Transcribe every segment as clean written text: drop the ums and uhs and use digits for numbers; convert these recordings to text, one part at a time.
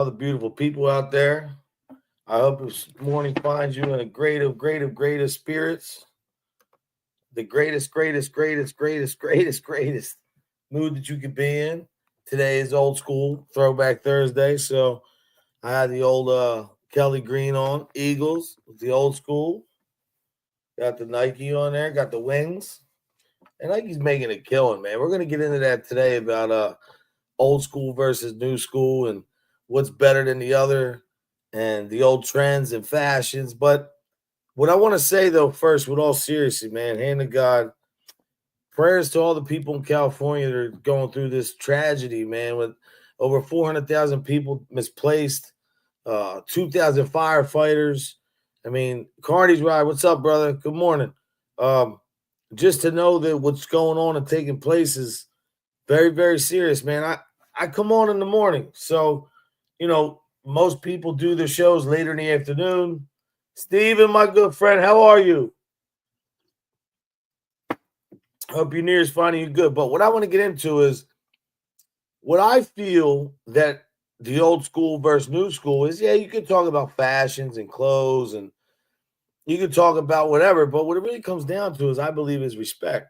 All the beautiful people out there. I hope this morning finds you in a greatest spirits. The greatest mood that you could be in. Today is old school, throwback Thursday. So I had the old Kelly Green on, Eagles, the old school. Got the Nike on there, got the wings. And Nike's making a killing, man. We're going to get into that today about old school versus new school and what's better than the other and the old trends and fashions. But what I want to say, though, first, with all seriously, man, hand to God, prayers to all the people in California that are going through this tragedy, man, with over 400,000 people misplaced, 2,000 firefighters. I mean, Carney's right. What's up, brother? Good morning. Just to know that what's going on and taking place is very serious, man. I come on in the morning. So, most people do their shows later in the afternoon. Steven, my good friend, how are you? Hope your New Year's finding you good. But what I want to get into is what I feel that the old school versus new school is. Yeah, you can talk about fashions and clothes and you can talk about whatever, but what it really comes down to is I believe is respect.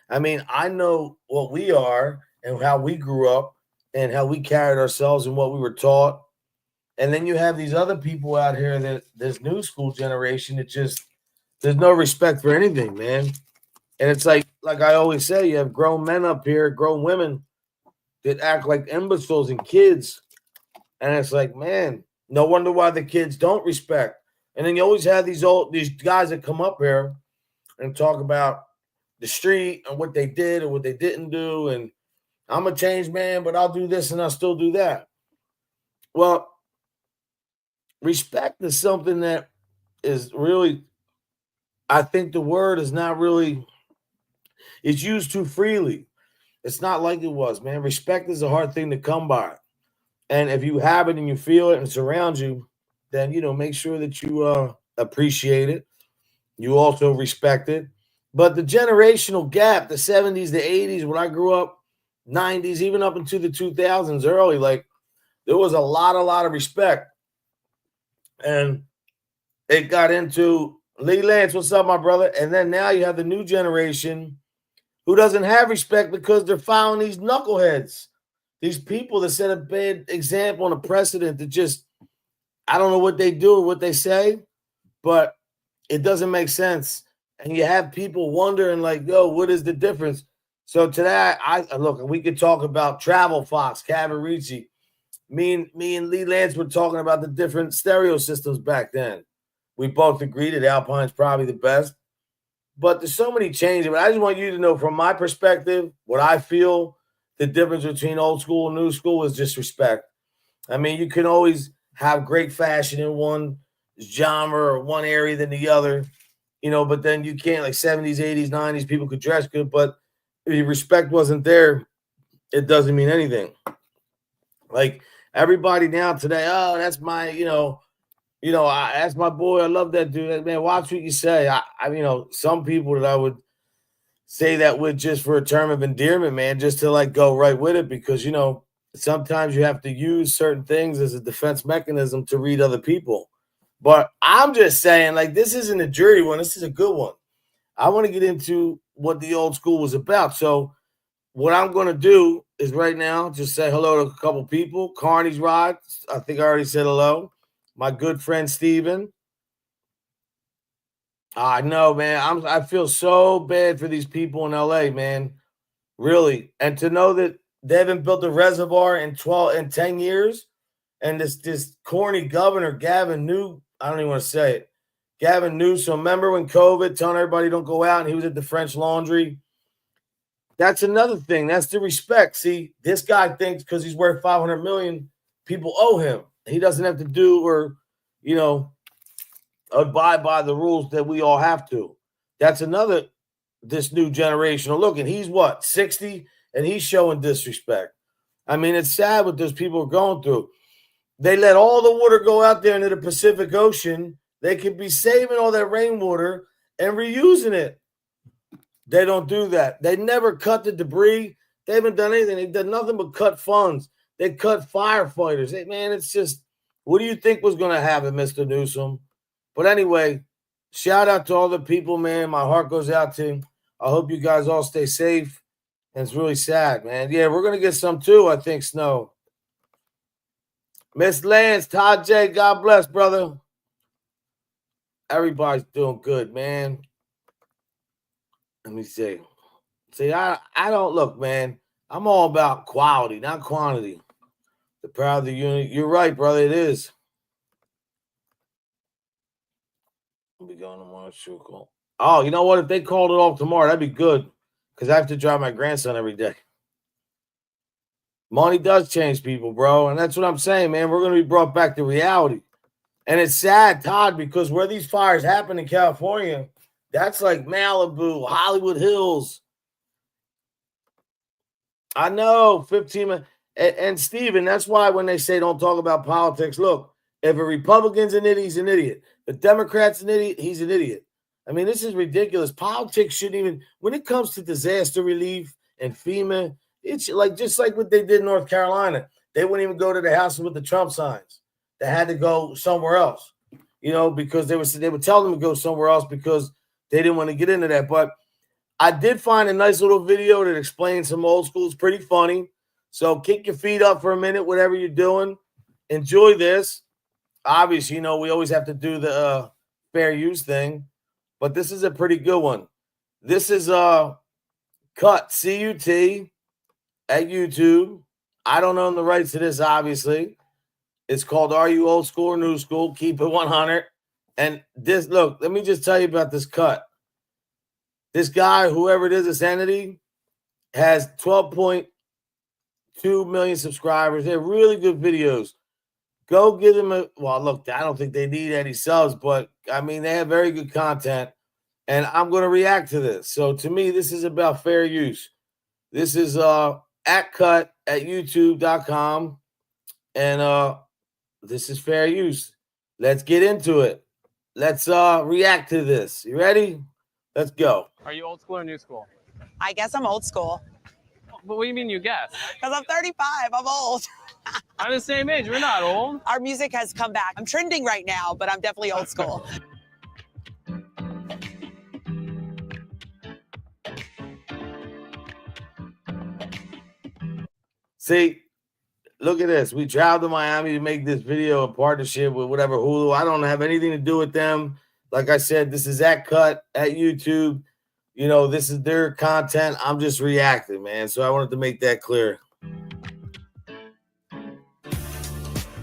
I mean, I know what we are and how we grew up and how we carried ourselves and what we were taught. And then you have these other people out here that this new school generation that just there's no respect for anything, man. And it's like I always say, you have grown men up here, grown women that act like imbeciles and kids. And it's like, man, no wonder why the kids don't respect. And then you always have these guys that come up here and talk about the street and what they did and what they didn't do. And I'm a changed man, but I'll do this and I'll still do that. Well, respect is something that is really, I think the word is not really, it's used too freely. It's not like it was, man. Respect is a hard thing to come by. And if you have it and you feel it and it's around you, then, make sure that you appreciate it. You also respect it. But the generational gap, the 70s, the 80s, when I grew up, 90s, even up into the 2000s early, like there was a lot of respect. And it got into Lee Lance, what's up, my brother? And then now you have the new generation who doesn't have respect because they're following these knuckleheads. These people that set a bad example and a precedent that just, I don't know what they do or what they say, but it doesn't make sense. And you have people wondering, like, yo, what is the difference? So today, I look, we could talk about Travel Fox, Cavaricci. Me and Lee Lance were talking about the different stereo systems back then. We both agreed that Alpine's probably the best. But there's so many changes. But I just want you to know from my perspective, what I feel the difference between old school and new school is just respect. I mean, you can always have great fashion in one genre or one area than the other, but then you can't, like 70s, 80s, 90s, people could dress good, but if your respect wasn't there, it doesn't mean anything. Like everybody now today, oh, that's my, that's my boy. I love that dude. Man, watch what you say. Some people that I would say that with just for a term of endearment, man, just to like go right with it because, sometimes you have to use certain things as a defense mechanism to read other people. But I'm just saying, like, this isn't a jury one. This is a good one. I want to get into what the old school was about. So what I'm going to do is right now just say hello to a couple people. Carney's Rod, I think I already said hello. My good friend Steven. I know, man. I feel so bad for these people in LA, man. Really. And to know that they haven't built a reservoir in 10 years. And this corny governor, Gavin New, I don't even want to say it. Gavin Newsom, remember when COVID, telling everybody don't go out, and he was at the French Laundry? That's another thing. That's the respect. See, this guy thinks because he's worth $500 million, people owe him. He doesn't have to do or, abide by the rules that we all have to. That's another, this new generation. Look, and he's what, 60? And he's showing disrespect. I mean, it's sad what those people are going through. They let all the water go out there into the Pacific Ocean. They could be saving all that rainwater and reusing it. They don't do that. They never cut the debris. They haven't done anything. They've done nothing but cut funds. They cut firefighters. Man, it's just, what do you think was going to happen, Mr. Newsom? But anyway, shout out to all the people, man. My heart goes out to you. I hope you guys all stay safe. And it's really sad, man. Yeah, we're going to get some too, I think, snow. Miss Lance, Todd J, God bless, brother. Everybody's doing good, man. Let me see. See, I don't look, man. I'm all about quality, not quantity. The power of the unit. You're right, brother. It is. We'll be going tomorrow. Sure, cool. Oh, you know what? If they called it off tomorrow, that'd be good. Because I have to drive my grandson every day. Money does change people, bro. And that's what I'm saying, man. We're going to be brought back to reality. And it's sad, Todd, because where these fires happen in California, that's like Malibu, Hollywood Hills. I know, 15 minutes. And Steven, that's why when they say don't talk about politics, look, if a Republican's an idiot, he's an idiot. The Democrat's an idiot, he's an idiot. I mean, this is ridiculous. Politics shouldn't even, when it comes to disaster relief and FEMA, it's like just like what they did in North Carolina. They wouldn't even go to the houses with the Trump signs. They had to go somewhere else, because they would tell them to go somewhere else because they didn't want to get into that. But I did find a nice little video that explains some old school. It's pretty funny. So kick your feet up for a minute, whatever you're doing. Enjoy this. Obviously, we always have to do the fair use thing, but this is a pretty good one. This is Cut, C-U-T, at YouTube. I don't own the rights to this, obviously. It's called Are You Old School or New School? Keep it 100. And this, look, let me just tell you about this cut. This guy, whoever it is, this entity, has 12.2 million subscribers. They're really good videos. Go give them look, I don't think they need any subs, but, I mean, they have very good content, and I'm going to react to this. So, to me, this is about fair use. This is at cut at youtube.com, and this is fair use. Let's get into it. Let's react to this. You ready? Let's go. Are you old school or new school? I guess I'm old school. But what do you mean you guess? Because I'm 35. I'm old. I'm the same age. We're not old. Our music has come back. I'm trending right now, but I'm definitely old school. See, look at this. We traveled to Miami to make this video in partnership with whatever Hulu. I don't have anything to do with them. Like I said, this is at Cut at YouTube. This is their content. I'm just reacting, man. So I wanted to make that clear.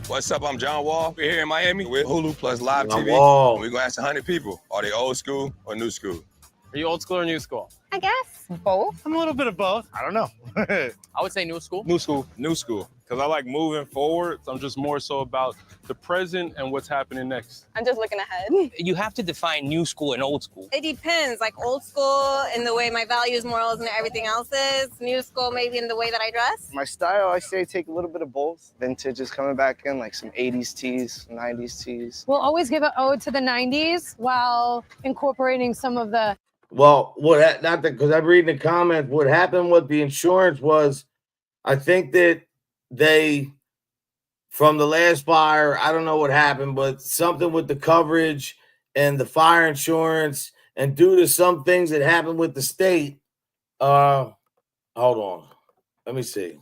What's up? I'm John Wall. We're here in Miami with Hulu plus Live John TV. Wall. We're going to ask 100 people. Are they old school or new school? Are you old school or new school? I guess both. I'm a little bit of both. I don't know. I would say new school. New school. New school, because I like moving forward. I'm just more so about the present and what's happening next. I'm just looking ahead. You have to define new school and old school. It depends. Like old school in the way my values, morals, and everything else is. New school maybe in the way that I dress. My style, I say take a little bit of both. Vintage is coming back in, like some 80s tees, 90s tees. We'll always give an ode to the 90s while incorporating some of the. Well, because I'm reading the comments. What happened with the insurance was, I think that they, from the last fire, I don't know what happened, but something with the coverage and the fire insurance, and due to some things that happened with the state. Hold on, let me see.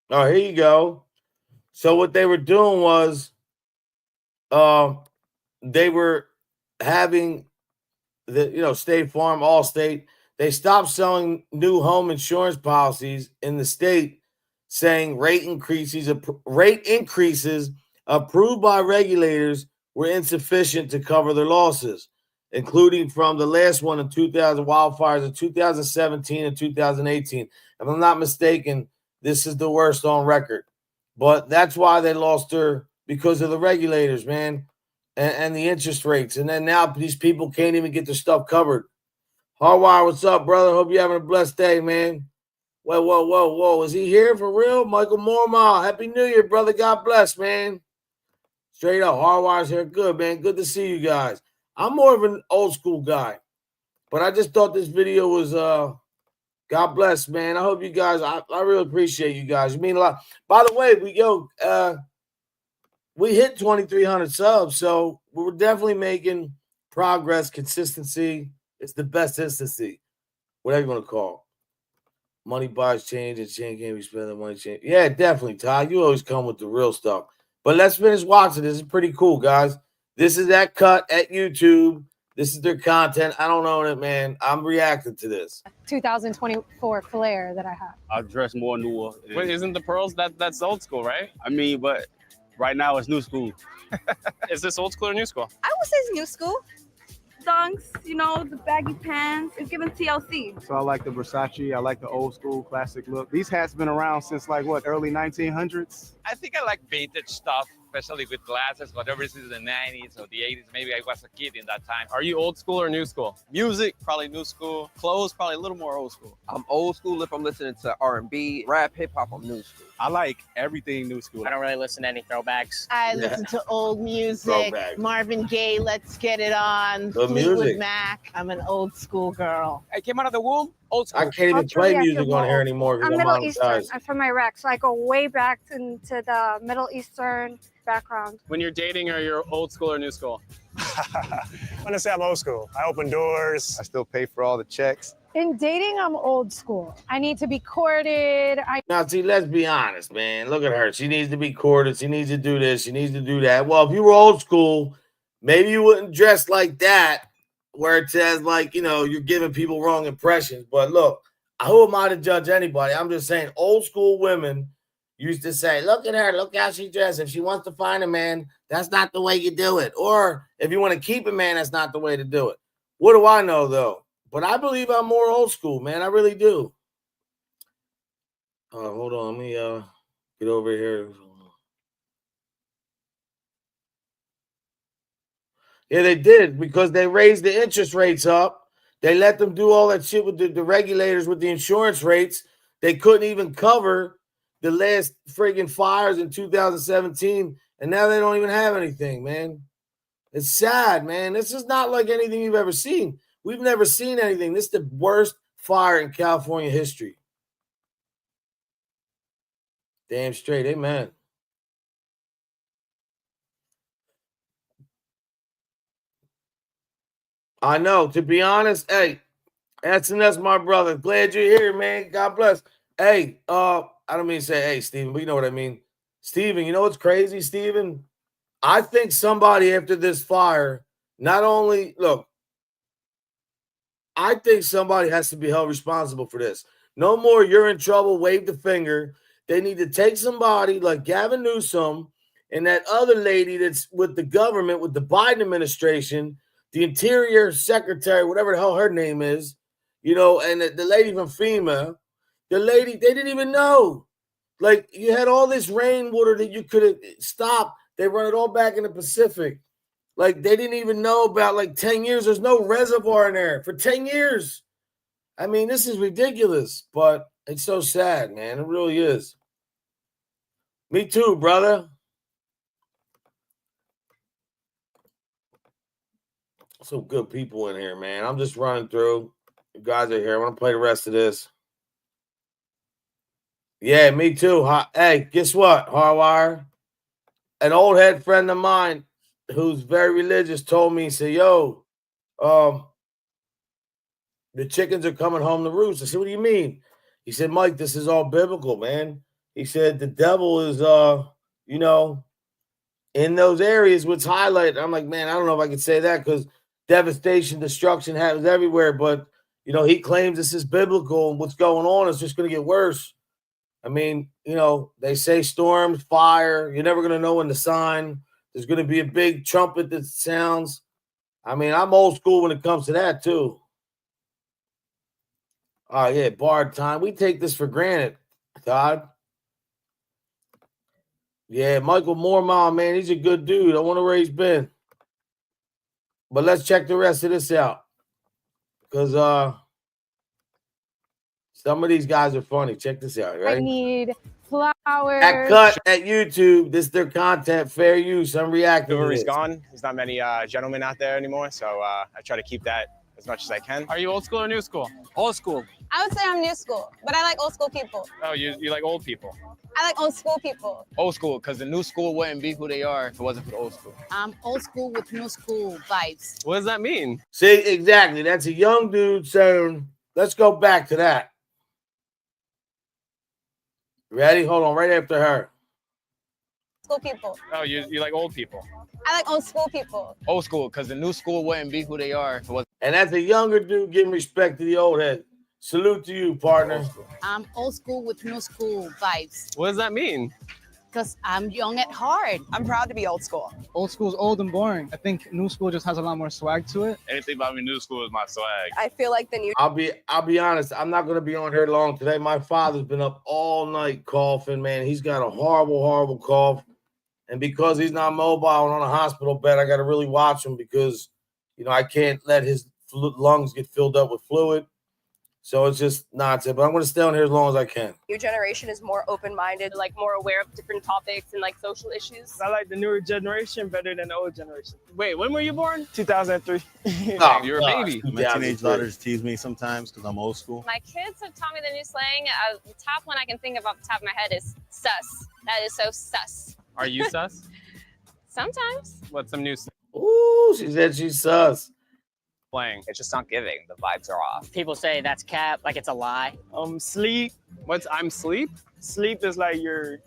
Oh, here you go. So what they were doing was they were having State Farm, Allstate, they stopped selling new home insurance policies in the state, saying rate increases approved by regulators were insufficient to cover their losses, including from the last one in 2000 wildfires in 2017 and 2018. If I'm not mistaken, this is the worst on record. But that's why they lost her, because of the regulators, man, and the interest rates. And then now these people can't even get their stuff covered. Hardwire, what's up, brother? Hope you're having a blessed day, man. Whoa, whoa, whoa, whoa. Is he here for real? Michael Morma. Happy New Year, brother. God bless, man. Straight up. Hardwire's here. Good, man. Good to see you guys. I'm more of an old school guy, but I just thought this video was God bless, man. I hope you guys, I really appreciate you guys. You mean a lot. By the way, we hit 2,300 subs, so we're definitely making progress. Consistency is the best instancy, whatever you want to call it. Money buys change, and change can't be spent on money change. Yeah, definitely, Todd. You always come with the real stuff. But let's finish watching. This is pretty cool, guys. This is that cut at YouTube. This is their content. I don't own it, man. I'm reacting to this. 2024 flair that I have. I dress more newer. Wait, isn't the pearls that's old school, right? I mean, but right now it's new school. Is this old school or new school? I would say it's new school. Dunks, you know, the baggy pants. It's given TLC. So I like the Versace. I like the old school classic look. These hats been around since like what, early 1900s? I think I like vintage stuff, especially with glasses, whatever it is in the 90s or the 80s. Maybe I was a kid in that time. Are you old school or new school? Music, probably new school. Clothes, probably a little more old school. I'm old school if I'm listening to R&B. Rap, hip hop, I'm new school. I like everything new school. I don't really listen to any throwbacks. I listen to old music. Throwback. Marvin Gaye, Let's Get It On. Good Fleetwood music. Mac. I'm an old school girl. I came out of the womb, old school. I can't even play music on here anymore. I'm Middle Eastern. I'm from Iraq, so I go way back into the Middle Eastern background. When you're dating, are you old school or new school? I'm gonna say I'm old school. I open doors. I still pay for all the checks. In dating, I'm old school. I need to be courted. Now, see, let's be honest, man. Look at her. She needs to be courted. She needs to do this. She needs to do that. Well, if you were old school, maybe you wouldn't dress like that, where it says, like, you know, you're giving people wrong impressions. But look, who am I to judge anybody? I'm just saying old school women used to say, look at her. Look how she dresses. If she wants to find a man, that's not the way you do it. Or if you want to keep a man, that's not the way to do it. What do I know, though? But I believe I'm more old school, man. I really do. Hold on. Let me get over here. Yeah, they did, because they raised the interest rates up. They let them do all that shit with the regulators with the insurance rates. They couldn't even cover the last friggin' fires in 2017, and now they don't even have anything, man. It's sad, man. This is not like anything you've ever seen. We've never seen anything. This is the worst fire in California history. Damn straight. Amen. I know. To be honest, hey, SNS, my brother. Glad you're here, man. God bless. Hey, I don't mean to say, hey, Steven, but you know what I mean. Steven, you know what's crazy, Steven? I think somebody after this fire, not only, look, I think somebody has to be held responsible for this. No more, you're in trouble, wave the finger. They need to take somebody like Gavin Newsom and that other lady that's with the government, with the Biden administration, the Interior Secretary, whatever the hell her name is, you know, and the lady from FEMA, the lady, they didn't even know. Like, you had all this rainwater that you could have stopped. They run it all back in the Pacific. Like, they didn't even know about, like, 10 years. There's no reservoir in there for 10 years. I mean, this is ridiculous, but it's so sad, man. It really is. Me too, brother. Some good people in here, man. I'm just running through. You guys are here. I want to play the rest of this. Yeah, me too. Hey, guess what, Hardwire? An old head friend of mine who's very religious told me, he said, yo, the chickens are coming home to roost. I said, what do you mean? He said, Mike, this is all biblical, man. He said, the devil is, you know, in those areas, what's highlighted. I'm like, man, I don't know if I could say that because devastation, destruction happens everywhere. But, you know, he claims this is biblical and what's going on is just going to get worse. I mean, you know, they say storms, fire. You're never going to know when to sign. There's going to be a big trumpet that sounds. I mean, I'm old school when it comes to that, too. Oh, yeah, Bard time. We take this for granted, Todd. Yeah, Michael Mormon, man, he's a good dude. I wonder where he's been. But let's check the rest of this out. Because Some of these guys are funny. Check this out, I right? need flowers. At Cut at YouTube, this is their content, fair use. I'm reacting to Chivalry's this. gone. There's not many gentlemen out there anymore, so I try to keep that as much as I can. Are you old school or new school? Old school. I would say I'm new school, but I like old school people. Oh, you like old people. I like old school people. Old school, because the new school wouldn't be who they are if it wasn't for the old school. I'm old school with new school vibes. What does that mean? See, exactly. That's a young dude saying, let's go back to that. Ready? Hold on, right after her. School people. Oh, you like old people. I like old school people. Old school, because the new school wouldn't be who they are if it wasn't. And that's a younger dude giving respect to the old head. Salute to you, partner. I'm old school with new school vibes. What does that mean? Because I'm young at heart. I'm proud to be old school. Old school's old and boring. I think new school just has a lot more swag to it. Anything about me new school is my swag. I feel like the new I'll be honest. I'm not gonna be on here long today. My father's been up all night coughing, man. He's got a horrible cough. And because he's not mobile and on a hospital bed, I got to really watch him because, I can't let his lungs get filled up with fluid. So it's just nonsense. But I'm going to stay on here as long as I can. new generation is more open-minded, Like more aware of different topics and like social issues. I like the newer generation better than the old generation. Wait, when were you born? 2003. Oh, You're a gosh. baby. My teenage daughters tease me sometimes because I'm old school. My kids have taught me the new slang. The top one I can think of off the top of my head is sus. That is so sus. Are you sus? Sometimes. What's some new Ooh, she said she's sus. slang? It's just not giving. The vibes are off. People say that's cap, like it's a lie. Sleep. What's I'm sleep? Sleep is like you're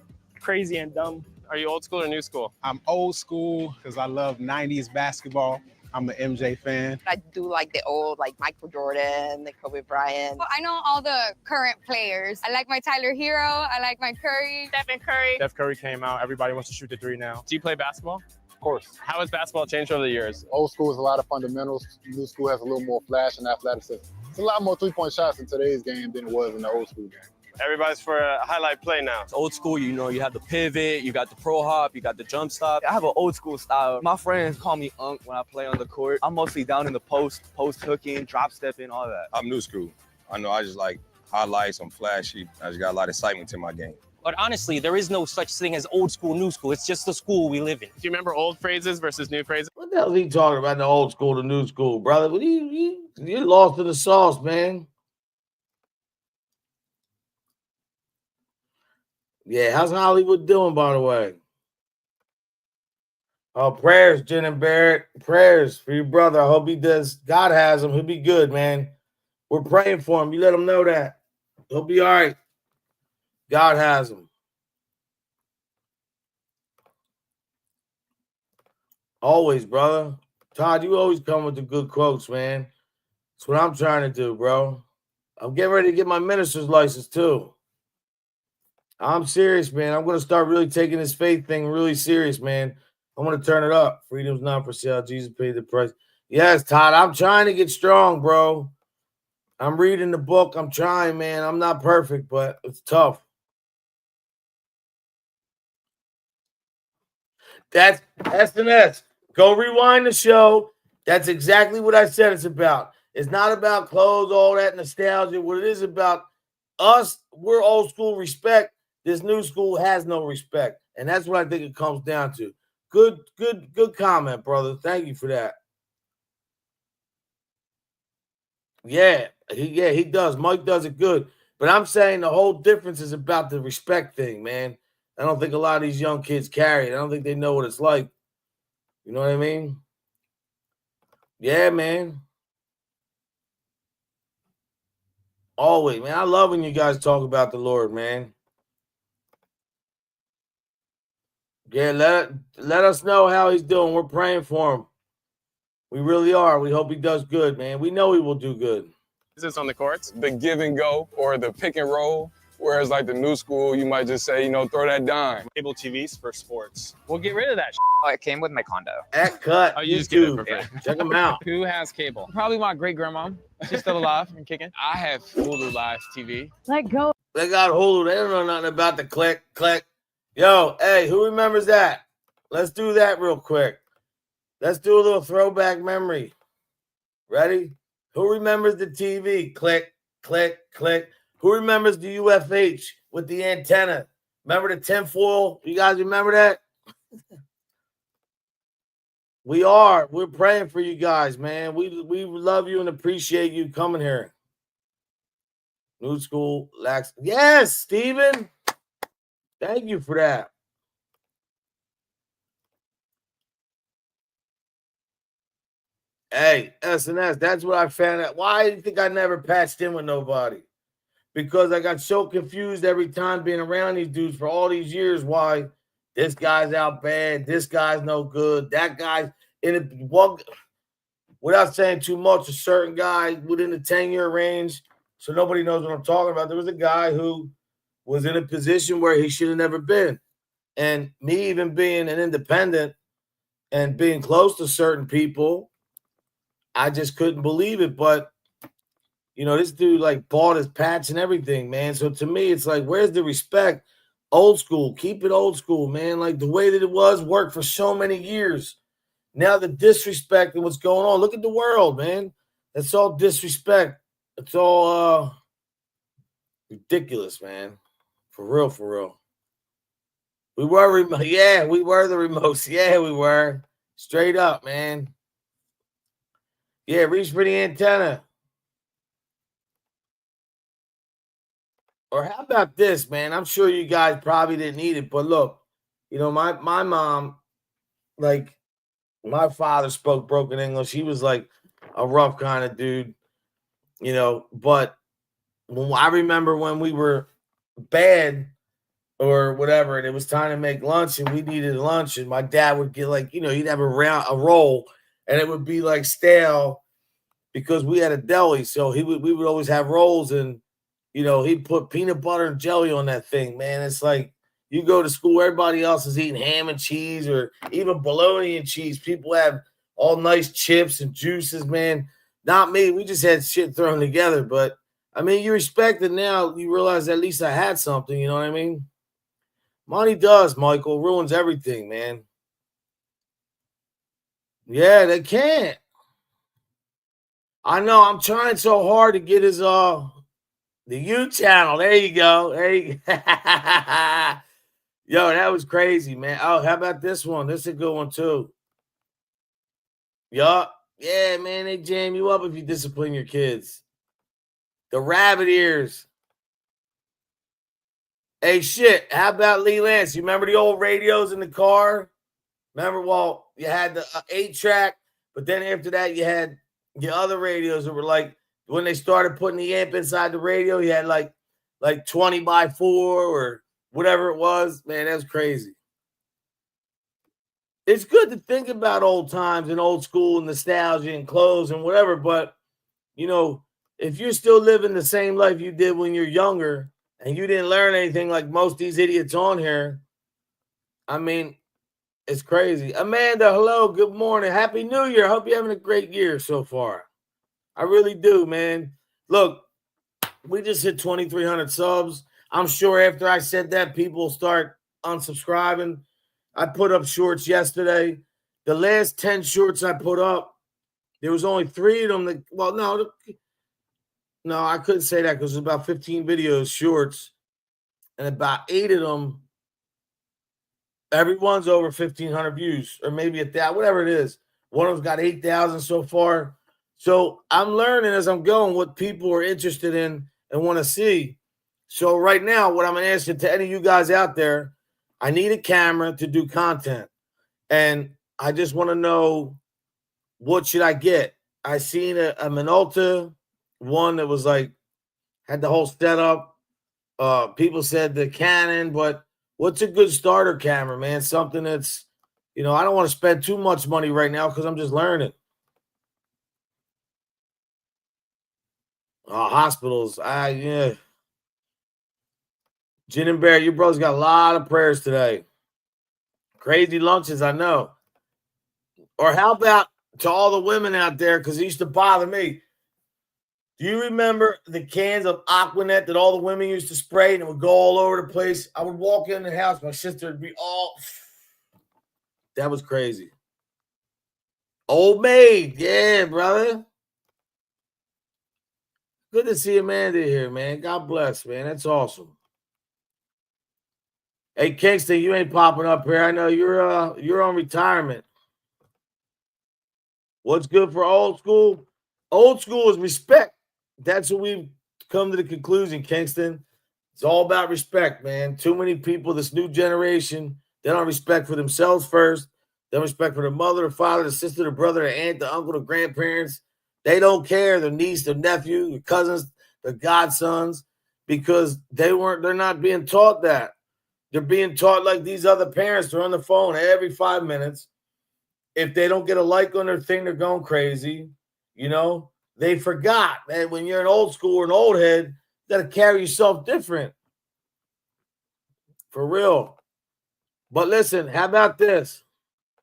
crazy and dumb. Are you old school or new school? I'm old school because I love 90s basketball. I'm an MJ fan. I do like the old, like Michael Jordan, the Kobe Bryant. Well, I know all the current players. I like my Tyler Hero. I like my Curry. Stephen Curry. Steph Curry came out. Everybody wants to shoot the three now. Do you play basketball? Of course. How has basketball changed over the years? Old school has a lot of fundamentals. New school has a little more flash and athleticism. It's a lot more three-point shots in today's game than it was in the old school game. Everybody's for a highlight play now. Old school, you have the pivot, you got the pro hop, you got the jump stop. I have an old school style. My friends call me Unk when I play on the court. I'm mostly down in the post hooking, drop stepping, all that. I'm new school. I know I just like highlights. I'm flashy. I just got a lot of excitement to my game. But honestly, there is no such thing as old school, new school. It's just the school we live in. Do you remember old phrases versus new phrases? What the hell is he talking about, the old school, the new school, brother? What you lost to the sauce, man. Yeah, how's Hollywood doing, by the way? Oh, prayers, Jen and Barrett. Prayers for your brother. I hope he does. God has him. He'll be good, man. We're praying for him. You let him know that. He'll be all right. God has him. Always, brother. Todd, you always come with the good quotes, man. That's what I'm trying to do, bro. I'm getting ready to get my minister's license, too. I'm serious, man. I'm going to start really taking this faith thing really serious, man. I'm going to turn it up. Freedom's not for sale. Jesus paid the price. Yes, Todd, I'm trying to get strong, bro. I'm reading the book. I'm trying, man. I'm not perfect, but it's tough. That's SNS. Go rewind the show. That's exactly what I said it's about. It's not about clothes, all that nostalgia. What it is about us, we're old school respect. This new school has no respect. And that's what I think it comes down to. Good comment, brother. Thank you for that. Yeah, he does. Mike does it good. But I'm saying the whole difference is about the respect thing, man. I don't think a lot of these young kids carry it. I don't think they know what it's like. You know what I mean? Yeah, man. Always, man. I love when you guys talk about the Lord, man. Yeah, let us know how he's doing. We're praying for him. We really are. We hope he does good, man. We know he will do good. Is this on the courts? The give and go or the pick and roll. Whereas like the new school, you might just say, throw that dime. Cable TVs for sports. We'll get rid of that. Oh, it came with my condo. At Cut. Oh, you just get it for YouTube. free. Check them out. Who has cable? Probably my great grandma. She's still alive and kicking. I have Hulu Live TV. Let go. They got Hulu. They don't know nothing about the click. Yo, hey, who remembers that? Let's do that real quick. Let's do a little throwback memory. Ready? Who remembers the TV? Click. Who remembers the UFH with the antenna? Remember the tinfoil? You guys remember that? We're praying for you guys, man. We love you and appreciate you coming here. New school, lax. Yes, Steven. Thank you for that. Hey, SNS, that's what I found out. Why do you think I never patched in with nobody? Because I got so confused every time being around these dudes for all these years. Why this guy's out bad, this guy's no good, that guy's in it. Without saying too much, a certain guy within the 10-year range, so nobody knows what I'm talking about. There was a guy who was in a position where he should have never been. And me even being an independent and being close to certain people, I just couldn't believe it. But, you know, this dude like bought his patch and everything, man. So to me, it's like, where's the respect? Old school. Keep it old school, man. Like the way that it was worked for so many years. Now the disrespect and what's going on. Look at the world, man. It's all disrespect. It's all ridiculous, man. For real, for real. We were remote. Yeah, we were the remotes. Yeah, we were. Straight up, man. Yeah, reach for the antenna. Or how about this, man? I'm sure you guys probably didn't need it, but look, you know, my mom, like, my father spoke broken English. He was like a rough kind of dude, you know, but I remember when we were bad or whatever, and it was time to make lunch and we needed lunch, and my dad would get like, you know, he'd have a roll and it would be like stale because we had a deli. So we would always have rolls, and, you know, he'd put peanut butter and jelly on that thing, man. It's like you go to school, everybody else is eating ham and cheese or even bologna and cheese. People have all nice chips and juices, man. Not me. We just had shit thrown together. But, I mean, you respect it now. You realize at least I had something, you know what I mean? Money does, Michael. Ruins everything, man. Yeah, they can't. I know. I'm trying so hard to get his the U channel. There you go. There you go. Yo, that was crazy, man. Oh, how about this one? This is a good one too. Yup. Yeah, man, they jam you up if you discipline your kids. The rabbit ears. Hey, shit. How about Lee Lance? You remember the old radios in the car? Remember, well, you had the 8-track, but then after that, you had the other radios that were like, when they started putting the amp inside the radio, you had like 20x4 or whatever it was. Man, that's crazy. It's good to think about old times and old school and nostalgia and clothes and whatever, but, you know, if you're still living the same life you did when you're younger and you didn't learn anything like most of these idiots on here, I mean, it's crazy. Amanda, hello, good morning. Happy New Year. Hope you're having a great year so far. I really do, man. Look, we just hit 2,300 subs. I'm sure after I said that, people start unsubscribing. I put up shorts yesterday. The last 10 shorts I put up, there was only 3 of them that, well, no, I couldn't say that because it was about 15 videos shorts, and about 8 of them, everyone's over 1,500 views, or maybe at that, whatever it is. One of them's got 8,000 so far. So I'm learning as I'm going what people are interested in and want to see. So right now, what I'm going to ask you to any of you guys out there, I need a camera to do content. And I just want to know, what should I get? I seen a Minolta, one that was like, had the whole setup. People said the Canon, but what's a good starter camera, man? Something that's, you know, I don't want to spend too much money right now because I'm just learning. Hospitals. Yeah. Gin and Bear, your brother's got a lot of prayers today. Crazy lunches, I know. Or how about to all the women out there, because it used to bother me. Do you remember the cans of Aquanet that all the women used to spray and it would go all over the place? I would walk in the house, my sister would be all... That was crazy. Old Maid. Yeah, brother. Good to see Amanda here, man. God bless, man. That's awesome. Hey, Kingston, you ain't popping up here. I know you're on retirement. What's good for old school? Old school is respect. That's what we've come to the conclusion, Kingston. It's all about respect, man. Too many people, this new generation, they don't respect for themselves first. They don't respect for their mother, their father, their sister, their brother, their aunt, their uncle, their grandparents. They don't care, their niece, their nephew, their cousins, their godsons, because they're not being taught that. They're being taught like these other parents. They're on the phone every 5 minutes. If they don't get a like on their thing, they're going crazy. You know, they forgot that when you're an old school or an old head, you got to carry yourself different. For real. But listen, how about this?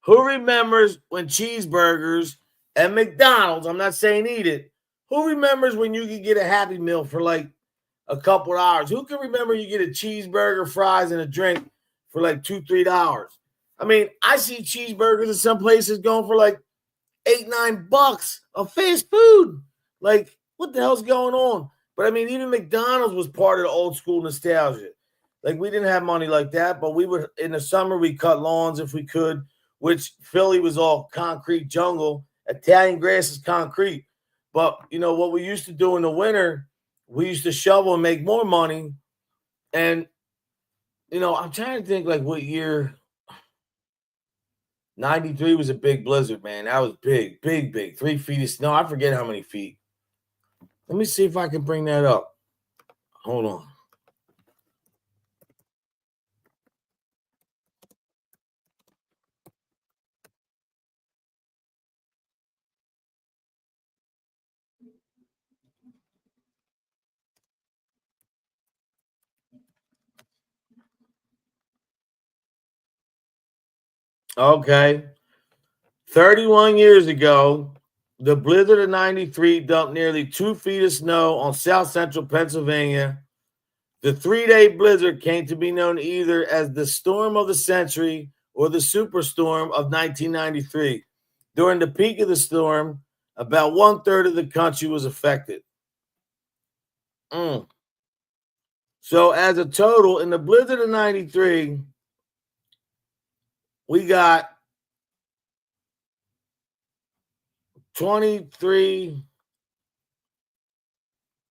Who remembers when cheeseburgers and McDonald's, I'm not saying eat it, who remembers when you could get a Happy Meal for like a couple of hours? Who can remember you get a cheeseburger, fries, and a drink for like $2, $3? I mean, I see cheeseburgers in some places going for like $8, $9 of fast food. Like, what the hell's going on? But I mean, even McDonald's was part of the old school nostalgia. Like, we didn't have money like that, but we would, in the summer, we cut lawns if we could, which Philly was all concrete jungle. Italian grass is concrete. But, you know, what we used to do in the winter, we used to shovel and make more money. And, you know, I'm trying to think like what year. 93 was a big blizzard, man. That was big, big, big. 3 feet of snow. I forget how many feet. Let me see if I can bring that up. Hold on. Okay. 31 years ago, the blizzard of 93 dumped nearly 2 feet of snow on south central Pennsylvania. The 3-day blizzard came to be known either as the storm of the century or the superstorm of 1993. During the peak of the storm, about 1/3 of the country was affected. So as a total, in the blizzard of 93, we got 23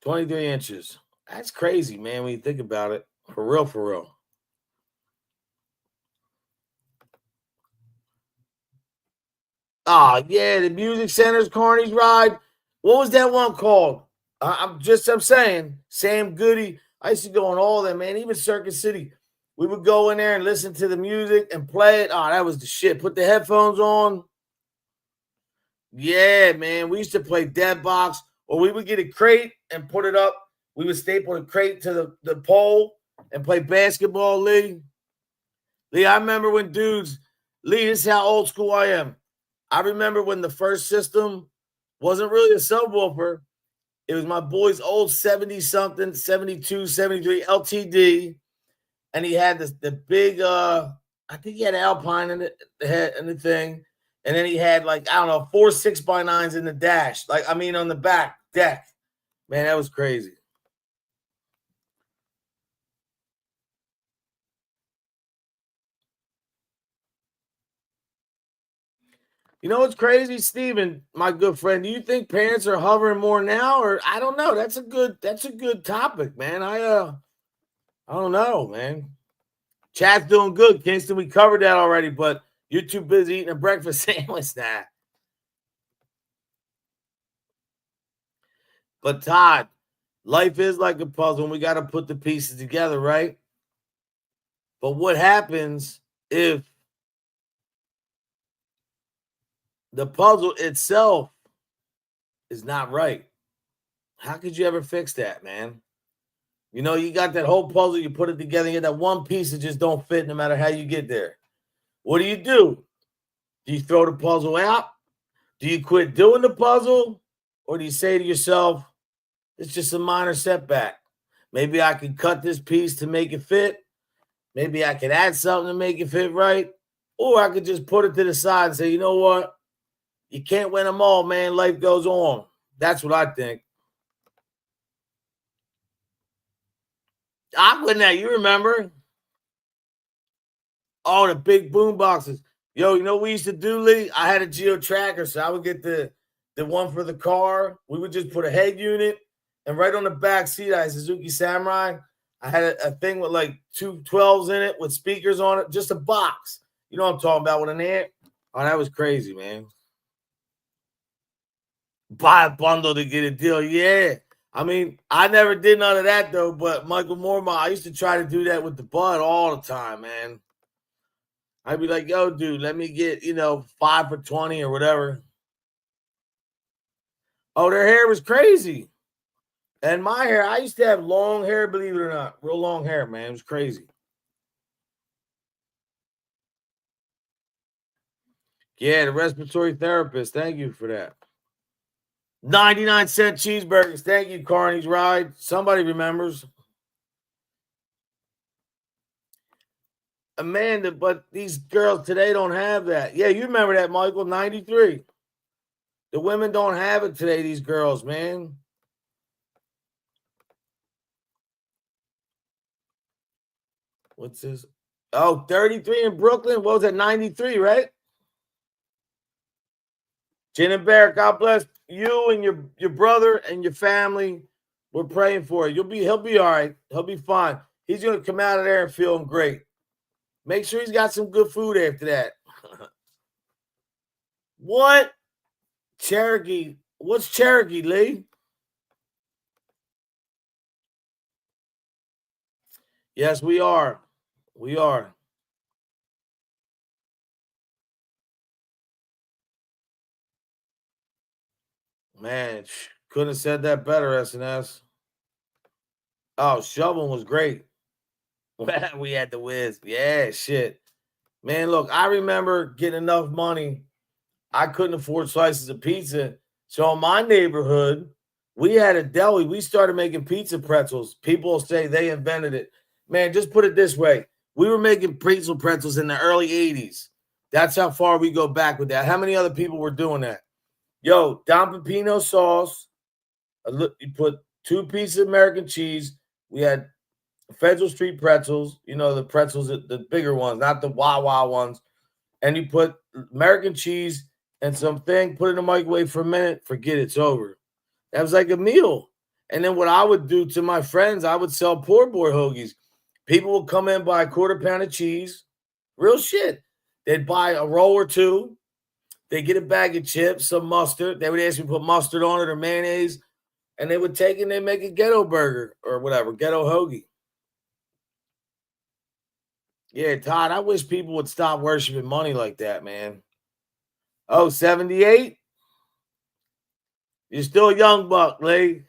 inches. That's crazy, man, when you think about it. For real, for real. Oh, yeah, the Music Center's Carney's Ride. What was that one called? I'm saying, Sam Goody. I used to go on all that, man. Even Circuit City. We would go in there and listen to the music and play it. Oh, that was the shit. Put the headphones on. Yeah, man. We used to play Dead Box, or we would get a crate and put it up. We would staple the crate to the pole and play basketball, Lee. Lee, I remember when dudes, Lee, this is how old school I am. I remember when the first system wasn't really a subwoofer. It was my boy's old 70-something, 72, 73 LTD. And he had the big, I think he had Alpine in the head and the thing. And then he had like, I don't know, 4 6x9s in the dash. Like, I mean, on the back deck. Man, that was crazy. You know what's crazy, Steven, my good friend? Do you think parents are hovering more now, or I don't know? That's a good topic, man. I don't know, man. Chat's doing good, Kingston. We covered that already, but you're too busy eating a breakfast sandwich now. But Todd, life is like a puzzle, and we got to put the pieces together, right? But what happens if the puzzle itself is not right? How could you ever fix that, man? You know, you got that whole puzzle, you put it together, you get that one piece that just don't fit no matter how you get there. What do? Do you throw the puzzle out? Do you quit doing the puzzle? Or do you say to yourself, it's just a minor setback. Maybe I can cut this piece to make it fit. Maybe I can add something to make it fit right. Or I could just put it to the side and say, you know what? You can't win them all, man. Life goes on. That's what I think. Aquanet, you remember? Oh, the big boom boxes. Yo, you know what we used to do, Lee? I had a Geo Tracker, so I would get the one for the car. We would just put a head unit, and right on the back seat, I had a Suzuki Samurai. I had a thing with like 2 12s in it with speakers on it, just a box. You know what I'm talking about with an amp? Oh, that was crazy, man. Buy a bundle to get a deal. Yeah. I mean, I never did none of that, though, but Michael Mormont, I used to try to do that with the bud all the time, man. I'd be like, yo, dude, let me get, 5 for 20 or whatever. Oh, their hair was crazy. And my hair, I used to have long hair, believe it or not. Real long hair, man. It was crazy. Yeah, the respiratory therapist. Thank you for that. 99-cent cheeseburgers. Thank you, Carney's Ride. Somebody remembers. Amanda, but these girls today don't have that. Yeah, you remember that, Michael, 93. The women don't have it today, these girls, man. What's this? Oh, 33 in Brooklyn. What was that, 93, right? Jen and Bear, God bless you and your brother and your family. We're praying for you. He'll be all right. He'll be fine. He's going to come out of there and feeling great. Make sure he's got some good food after that. What? Cherokee. What's Cherokee, Lee? Yes, we are. We are. Man, couldn't have said that better, SNS. Oh, shoveling was great. We had the whiz. Yeah, shit. Man, look, I remember getting enough money. I couldn't afford slices of pizza. So in my neighborhood, we had a deli. We started making pizza pretzels. People say they invented it. Man, just put it this way. We were making pretzels in the early 80s. That's how far we go back with that. How many other people were doing that? Yo, Don Pepino sauce. You put 2 pieces of American cheese. We had Federal Street pretzels. You know, the pretzels, the bigger ones, not the Wawa ones. And you put American cheese and something, put it in the microwave for a minute, forget it's over. That was like a meal. And then what I would do to my friends, I would sell poor boy hoagies. People would come in, buy a quarter pound of cheese. Real shit. They'd buy a roll or two. They'd get a bag of chips, some mustard. They would ask me to put mustard on it or mayonnaise. And they would take it and they'd make a ghetto burger or whatever, ghetto hoagie. Yeah, Todd, I wish people would stop worshiping money like that, man. Oh, 78? You're still a young buck, Lee.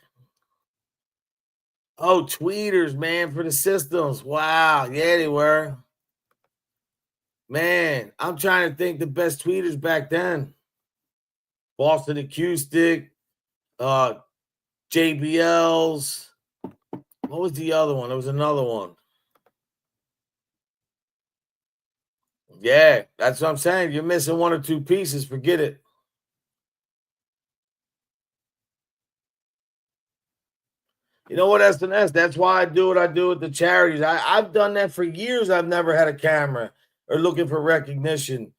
Oh, tweeters, man, for the systems. Wow. Yeah, they were. Man, I'm trying to think the best tweeters back then. Boston Acoustic, JBLs. What was the other one? There was another one. Yeah, that's what I'm saying. You're missing 1 or 2 pieces. Forget it. You know what, SNS? That's why I do what I do with the charities. I've done that for years. I've never had a camera or looking for recognition.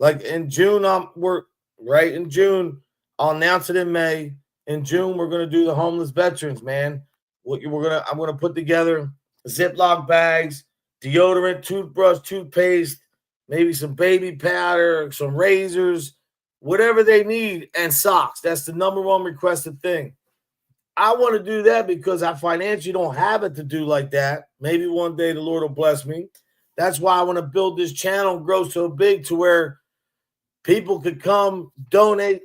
Like in June, in June. I'll announce it in May. In June, we're gonna do the homeless veterans, man. I'm gonna put together Ziploc bags, deodorant, toothbrush, toothpaste, maybe some baby powder, some razors, whatever they need, and socks. That's the number 1 requested thing. I want to do that because I financially don't have it to do like that. Maybe one day the Lord will bless me. That's why I want to build this channel and grow so big to where people could come donate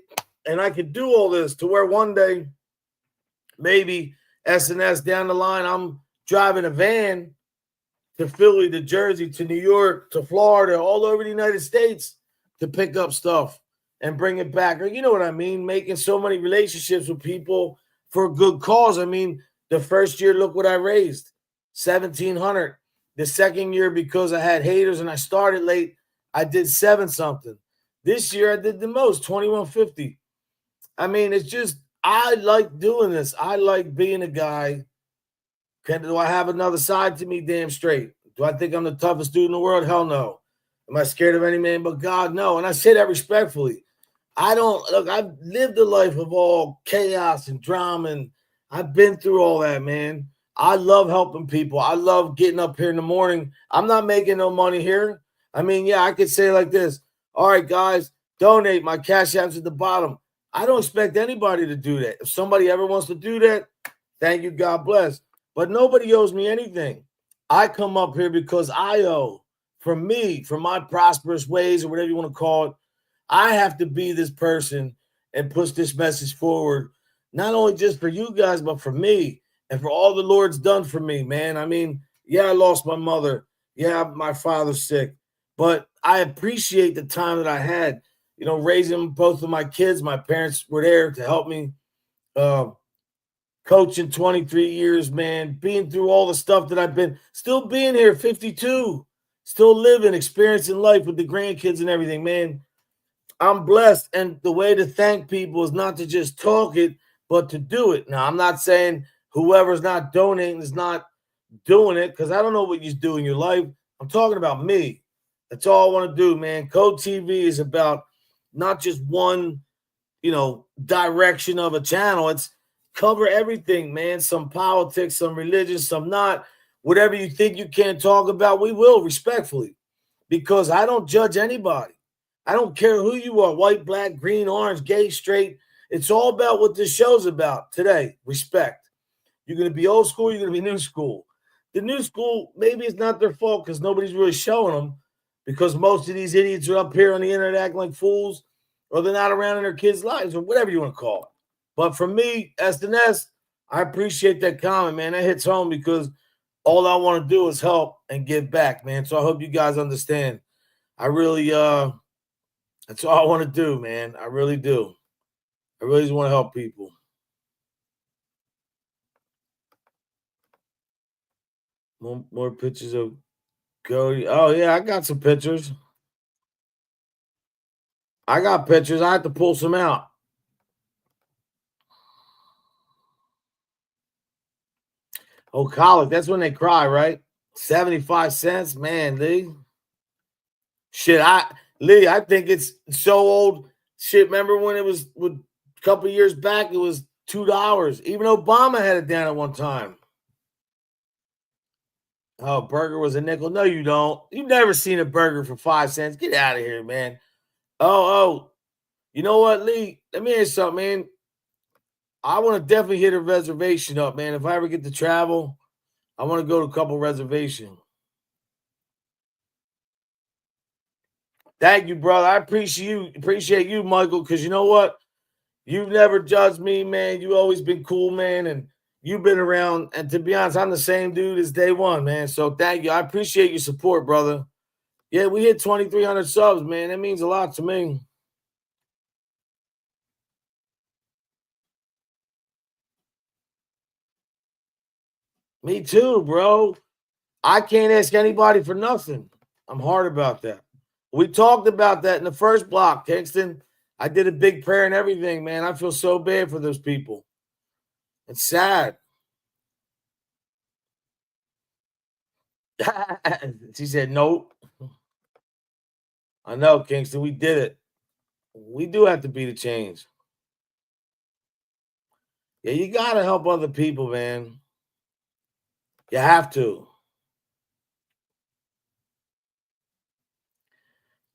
and I could do all this to where one day maybe SNS down the line, I'm driving a van to Philly, to Jersey, to New York, to Florida, all over the United States to pick up stuff and bring it back. Or you know what I mean? Making so many relationships with people for a good cause. I mean, the first year, look what I raised, $1,700. The second year, because I had haters and I started late, I did 7 something. This year, I did the most, $2,150. I mean, it's just, I like doing this. I like being a guy Do I have another side to me? Damn straight. Do I think I'm the toughest dude in the world? Hell no. Am I scared of any man but God? No. And I say that respectfully. I don't look, I've lived a life of all chaos and drama, and I've been through all that, man. I love helping people. I love getting up here in the morning. I'm not making no money here. I mean, yeah, I could say like this. All right, guys, donate. My cash app's at the bottom. I don't expect anybody to do that. If somebody ever wants to do that, thank you, God bless. But nobody owes me anything. I come up here because I owe. From me, from my prosperous ways or whatever you want to call it, I have to be this person and push this message forward, not only just for you guys, but for me and for all the Lord's done for me, man. I mean, yeah, I lost my mother. Yeah, my father's sick. But I appreciate the time that I had, you know, raising both of my kids. My parents were there to help me. Coaching 23 years, man, being through all the stuff that I've been, still being here, 52, still living, experiencing life with the grandkids and everything, man. I'm blessed. And the way to thank people is not to just talk it, but to do it. Now, I'm not saying whoever's not donating is not doing it, because I don't know what you do in your life. I'm talking about me. That's all I want to do, man. Code TV is about not just one, you know, direction of a channel. It's cover everything, man. Some politics, some religion, some not. Whatever you think you can't talk about, we will, respectfully, because I don't judge anybody. I don't care who you are, white, black, green, orange, gay, straight. It's all about what this show's about today, respect. You're going to be old school, you're going to be new school. The new school, maybe it's not their fault because nobody's really showing them, because most of these idiots are up here on the internet acting like fools, or they're not around in their kids' lives, or whatever you want to call it. But for me, SNS, I appreciate that comment, man. That hits home because all I want to do is help and give back, man. So I hope you guys understand. I really, that's all I want to do, man. I really do. I really just want to help people. More pictures of Cody. Oh, yeah, I got some pictures. I got pictures. I have to pull some out. Oh, college. That's when they cry, right? 75 cents. Man, Lee. Shit, Lee, I think it's so old. Shit, remember when it was a couple of years back, it was $2. Even Obama had it down at one time. Oh, burger was a nickel. No, you don't. You've never seen a burger for 5 cents. Get out of here, man. Oh. You know what, Lee? Let me ask you something, man. I want to definitely hit a reservation up, man. If I ever get to travel, I want to go to a couple reservations. Thank you, brother. I appreciate you, Michael, because you know what? You've never judged me, man. You've always been cool, man, and you've been around. And to be honest, I'm the same dude as day one, man. So thank you. I appreciate your support, brother. Yeah, we hit 2,300 subs, man. That means a lot to me. Me too, bro. I can't ask anybody for nothing. I'm hard about that. We talked about that in the first block, Kingston. I did a big prayer and everything, man. I feel so bad for those people. It's sad. She said, nope. I know, Kingston. We did it. We do have to be the change. Yeah, you got to help other people, man. You have to.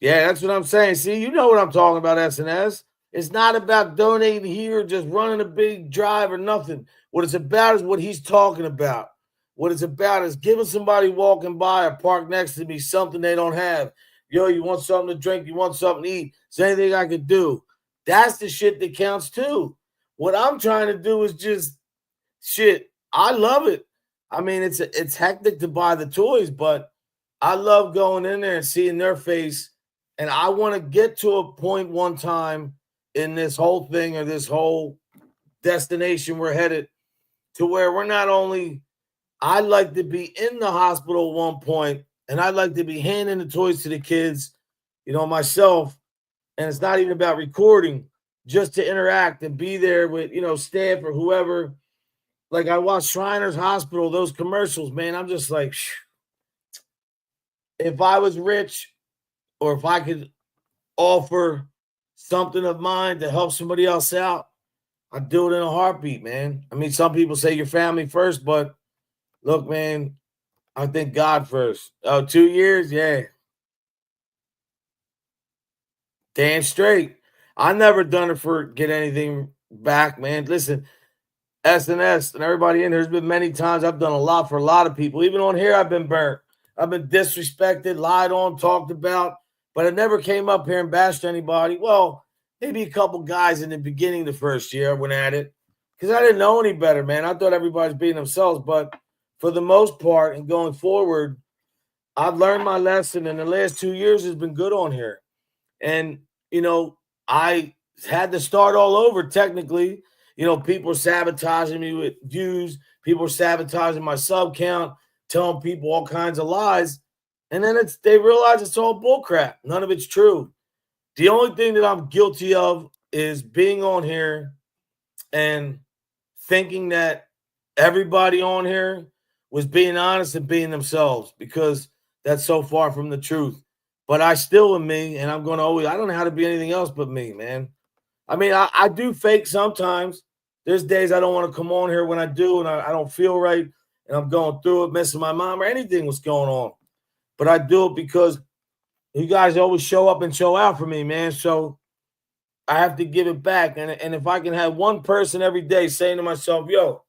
Yeah, that's what I'm saying. See, you know what I'm talking about, SNS. It's not about donating here, just running a big drive or nothing. What it's about is what he's talking about. What it's about is giving somebody walking by or park next to me something they don't have. Yo, you want something to drink? You want something to eat? Is there anything I could do? That's the shit that counts too. What I'm trying to do is just shit. I love it. I mean, it's hectic to buy the toys, but I love going in there and seeing their face. And I want to get to a point one time in this whole thing or this whole destination we're headed to where we're not only, I'd like to be in the hospital at one point, and I'd like to be handing the toys to the kids, you know, myself. And it's not even about recording, just to interact and be there with, you know, staff or whoever. like I watch Shriners Hospital, those commercials, man. I'm just like, if I was rich or if I could offer something of mine to help somebody else out, I'd do it in a heartbeat, man. I mean, some people say your family first, but look, man, I think God first. Oh, 2 years? Yeah. Damn straight. I never done it for get anything back, man. Listen, SNS and everybody in here has been many times. I've done a lot for a lot of people. Even on here, I've been burnt. I've been disrespected, lied on, talked about, but I never came up here and bashed anybody. Well, maybe a couple guys in the beginning the first year I went at it because I didn't know any better, man. I thought everybody's being themselves, but for the most part and going forward, I've learned my lesson, and the last 2 years has been good on here. And, I had to start all over technically. People are sabotaging me with views. People are sabotaging my sub count, telling people all kinds of lies. And then they realize it's all bullcrap. None of it's true. The only thing that I'm guilty of is being on here and thinking that everybody on here was being honest and being themselves, because that's so far from the truth. But I still am me, and I'm going to always, I don't know how to be anything else but me, man. I mean, I do fake sometimes. There's days I don't want to come on here when I do, and I don't feel right, and I'm going through it, missing my mom or anything was going on. But I do it because you guys always show up and show out for me, man. So I have to give it back. And if I can have one person every day saying to myself, yo,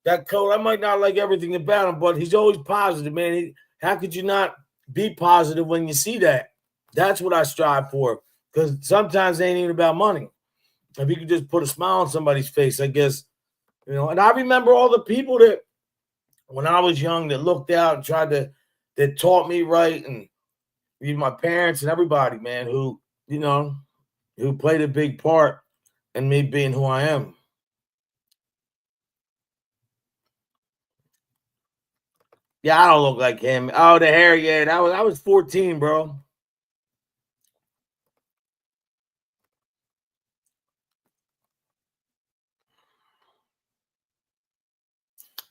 that coach, I might not like everything about him, but he's always positive, man. How could you not be positive when you see that? That's what I strive for, because sometimes it ain't even about money. If you could just put a smile on somebody's face, I guess, And I remember all the people that, when I was young, that looked out and that taught me right, and even my parents and everybody, man, who played a big part in me being who I am. Yeah, I don't look like him. Oh, the hair, yeah. I was 14, bro.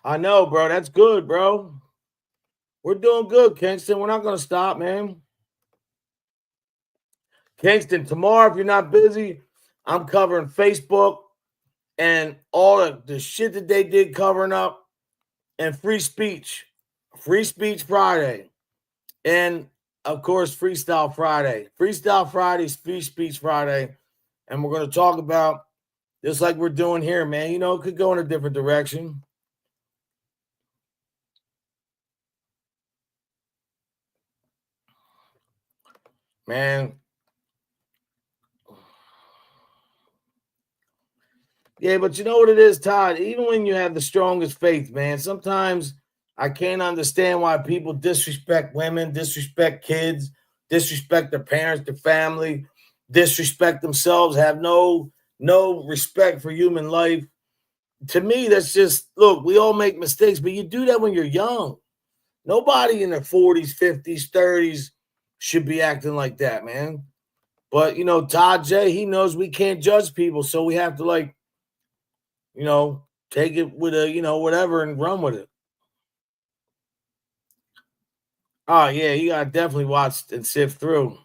I know, bro. That's good, bro. We're doing good, Kingston. We're not going to stop, man. Kingston, tomorrow, if you're not busy, I'm covering Facebook and all of the shit that they did covering up, and free speech. Free Speech Friday. And, of course, Freestyle Friday. Freestyle Friday, Free Speech Friday. And we're going to talk about, just like we're doing here, man. It could go in a different direction. Man. Yeah, but you know what it is, Todd? Even when you have the strongest faith, man, sometimes I can't understand why people disrespect women, disrespect kids, disrespect their parents, their family, disrespect themselves, have no respect for human life. To me, that's just, look, we all make mistakes, but you do that when you're young. Nobody in their 40s, 50s, 30s should be acting like that, man. But, Todd J, he knows we can't judge people, so we have to, take it with a, whatever and run with it. Oh, yeah, you got to definitely watch and sift through.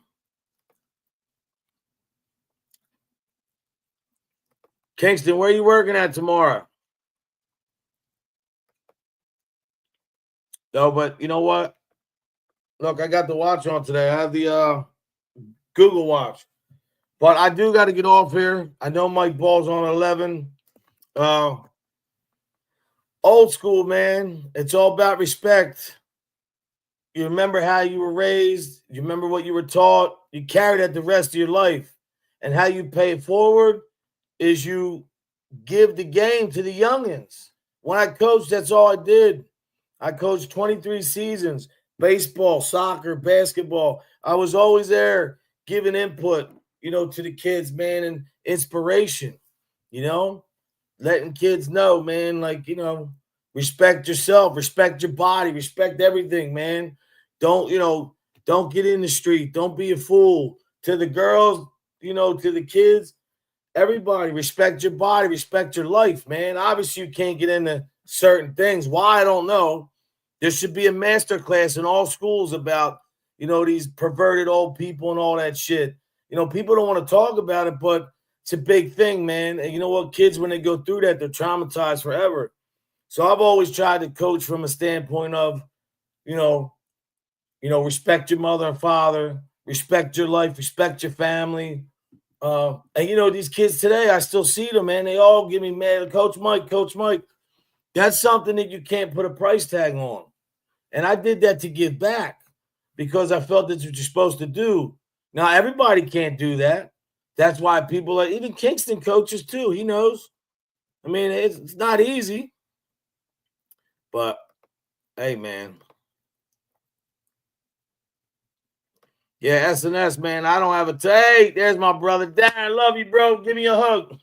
Kingston, where are you working at tomorrow? No, but you know what? Look, I got the watch on today. I have the Google Watch. But I do got to get off here. I know Mike Ball's on 11. Old school, man. It's all about respect. You remember how you were raised. You remember what you were taught. You carry that the rest of your life. And how you pay it forward is you give the game to the youngins. When I coached, that's all I did. I coached 23 seasons, baseball, soccer, basketball. I was always there giving input, to the kids, man, and inspiration, letting kids know, man, respect yourself, respect your body, respect everything, man. Don't get in the street. Don't be a fool. To the girls, to the kids, Everybody respect your body, respect your life, man. Obviously, you can't get into certain things. Why, I don't know. There should be a master class in all schools about, these perverted old people and all that shit. People don't want to talk about it, but it's a big thing, man. And you know what? Kids, when they go through that, they're traumatized forever. So I've always tried to coach from a standpoint of, respect your mother and father, respect your life, respect your family. And these kids today, I still see them, man. They all give me mad. Coach Mike. That's something that you can't put a price tag on. And I did that to give back because I felt that's what you're supposed to do. Now, everybody can't do that. That's why people like, even Kingston coaches too. He knows. I mean, it's not easy. But, hey, man. Yeah, SNS, man. I don't have a take. There's my brother. Darren, love you, bro. Give me a hug.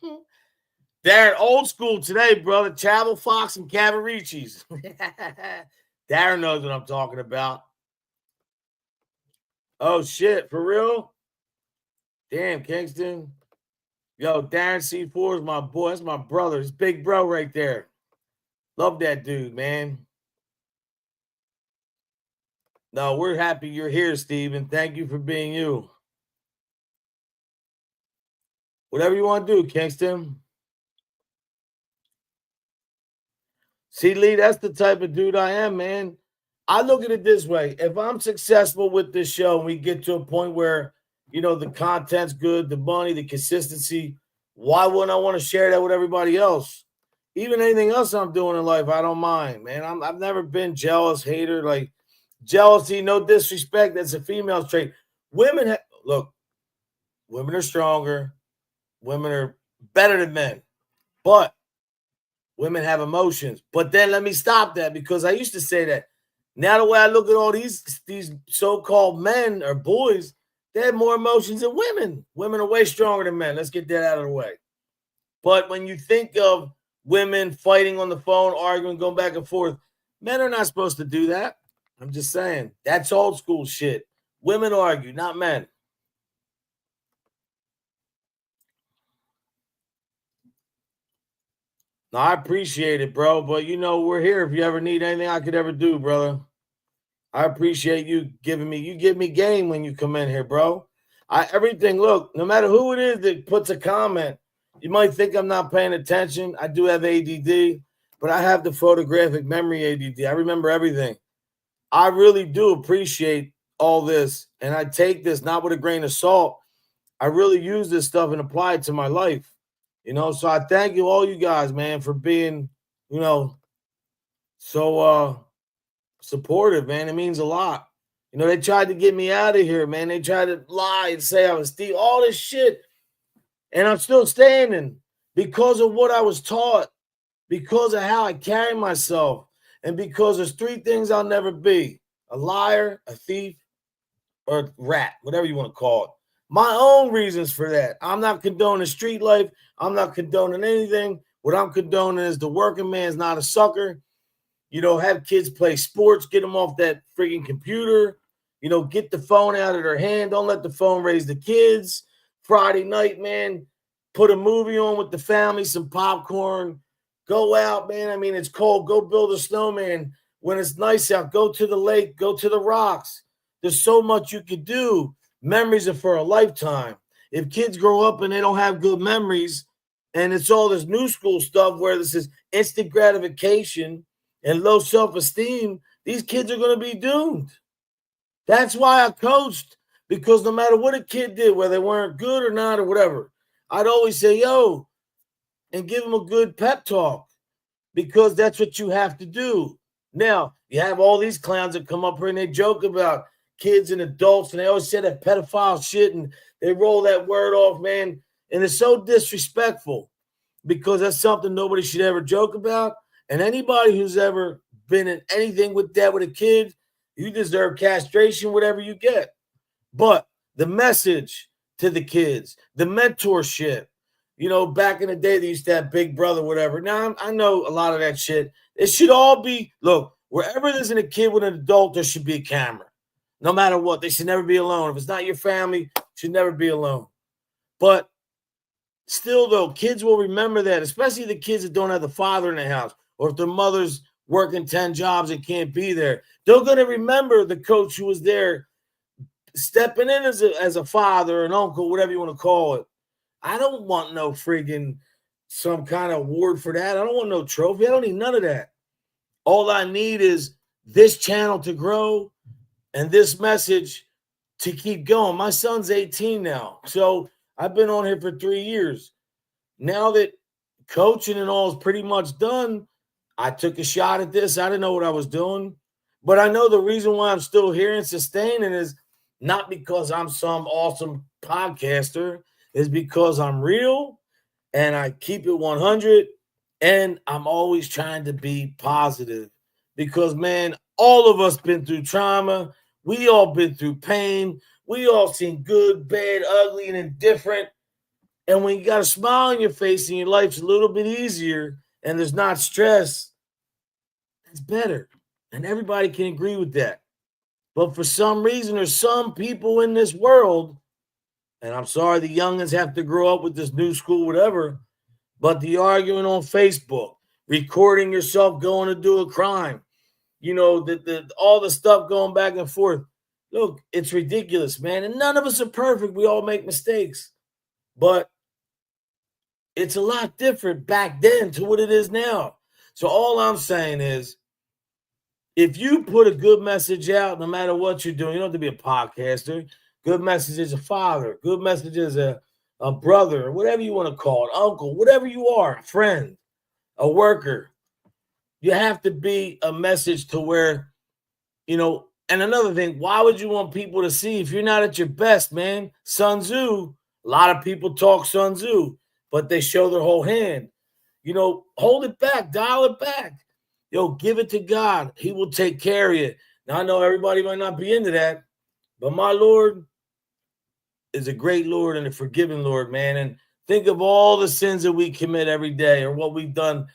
Darren, old school today, brother. Chapel Fox and Cavaricci's. Darren knows what I'm talking about. Oh, shit. For real? Damn, Kingston. Yo, Darren C4 is my boy. That's my brother. His big bro right there. Love that dude, man. No, we're happy you're here, Steven. Thank you for being you. Whatever you want to do, Kingston. See, Lee, that's the type of dude I am, man. I look at it this way. If I'm successful with this show and we get to a point where, the content's good, the money, the consistency, why wouldn't I want to share that with everybody else? Even anything else I'm doing in life, I don't mind, man. I've never been jealous, hater, like jealousy, no disrespect. That's a female trait. Women, look, women are stronger. Women are better than men. But women have emotions. But then let me stop that because I used to say that. Now the way I look at all these so-called men or boys, they have more emotions than women. Women are way stronger than men. Let's get that out of the way. But when you think of women fighting on the phone, arguing, going back and forth, men are not supposed to do that. I'm just saying. That's old school shit. Women argue, not men. No, I appreciate it, bro. But we're here if you ever need anything I could ever do, brother. I appreciate you give me game when you come in here, bro. Everything, look, no matter who it is that puts a comment, you might think I'm not paying attention. I do have ADD, but I have the photographic memory ADD. I remember everything. I really do appreciate all this, and I take this not with a grain of salt. I really use this stuff and apply it to my life. So I thank you, all you guys, man, for being, so supportive, man. It means a lot. They tried to get me out of here, man. They tried to lie and say I was Steve, all this shit. And I'm still standing because of what I was taught, because of how I carry myself, and because there's three things I'll never be: a liar, a thief, or a rat, whatever you want to call it. My own reasons for that. I'm not condoning street life. I'm not condoning anything. What I'm condoning is the working man's not a sucker. Have kids play sports, get them off that freaking computer, get the phone out of their hand. Don't let the phone raise the kids. Friday night, man, put a movie on with the family, some popcorn, go out, man. I mean, it's cold. Go build a snowman. When it's nice out, go to the lake, go to the rocks. There's so much you could do. Memories are for a lifetime. If kids grow up and they don't have good memories, and it's all this new school stuff where this is instant gratification and low self-esteem, these kids are going to be doomed. That's why I coached, because no matter what a kid did, whether they weren't good or not or whatever, I'd always say, yo, and give them a good pep talk, because that's what you have to do. Now, you have all these clowns that come up here and they joke about kids and adults, and they always say that pedophile shit, and they roll that word off, man. And it's so disrespectful, because that's something nobody should ever joke about. And anybody who's ever been in anything with that with a kid, you deserve castration, whatever you get. But the message to the kids, the mentorship, back in the day, they used to have Big Brother, whatever. Now, I know a lot of that shit. It should all be, look, wherever there's a kid with an adult, there should be a camera. No matter what, they should never be alone. If it's not your family, you should never be alone. But Still, though, kids will remember that, especially the kids that don't have the father in the house, or if their mother's working 10 jobs and can't be there. They're going to remember the coach who was there stepping in as a father, an uncle, whatever you want to call it. I don't want no friggin' some kind of award for that. I don't want no trophy. I don't need none of that. All I need is this channel to grow and this message to keep going. My son's 18 now, so I've been on here for 3 years. Now that coaching and all is pretty much done, I took a shot at this. I didn't know what I was doing, but I know the reason why I'm still here and sustaining is not because I'm some awesome podcaster, is because I'm real and I keep it 100 and I'm always trying to be positive because, man, all of us been through trauma. We all been through pain. We all seen good, bad, ugly, and indifferent. And when you got a smile on your face and your life's a little bit easier and there's not stress, it's better. And everybody can agree with that. But for some reason, there's some people in this world, and I'm sorry the youngins have to grow up with this new school, whatever, but the arguing on Facebook, recording yourself going to do a crime, you know, all the stuff going back and forth. Look, it's ridiculous, man. And none of us are perfect. We all make mistakes. But it's a lot different back then to what it is now. So all I'm saying is, if you put a good message out, no matter what you're doing, you don't have to be a podcaster. Good message as a father, good message as a brother, whatever you want to call it, uncle, whatever you are, a friend, a worker. You have to be a message to where, you know, and another thing, why would you want people to see if you're not at your best, man? Sun Tzu, a lot of people talk Sun Tzu, but they show their whole hand. You know, hold it back, dial it back. Yo, give it to God. He will take care of you. Now, I know everybody might not be into that, but my Lord is a great Lord and a forgiving Lord, man. And think of all the sins that we commit every day or what we've done